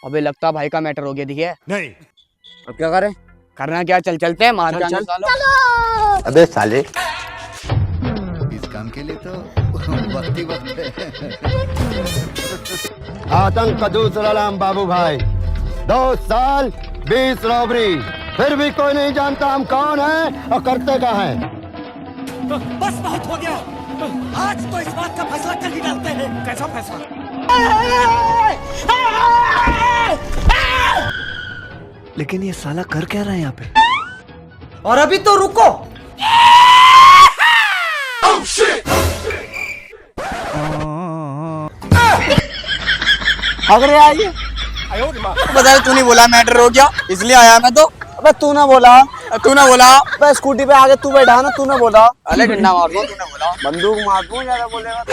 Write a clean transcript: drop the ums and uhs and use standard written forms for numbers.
अबे लगता भाई का मैटर हो गया, दिखे नहीं। अब क्या करें? करना क्या, चल चलते हैं मार चल, के चल। सालो। अबे साले इस काम के लिए तो वक्त ही वक्त है। आतंक का दूसरा नाम बाबू भाई, 2 साल 20 रॉबरी, फिर भी कोई नहीं जानता हम कौन हैं और करते क्या हैं। बस बहुत हो गया, आज तो इस बात का फैसला कर ही डालते हैं। कैसा फैसला? लेकिन ये साला कर क्या रहा है यहाँ पे? और अभी तो रुको। अगर आइए बता, तू नहीं बोला मैटर हो गया इसलिए आया मैं तो। अबे तू ना बोला, तू ना बोला। अबे स्कूटी पे आगे तू बैठा ना, तू ना बोला। अरे डंडा मार दो, तूने बोला। बंदूक मार दूं, ज्यादा बोलेगा तो।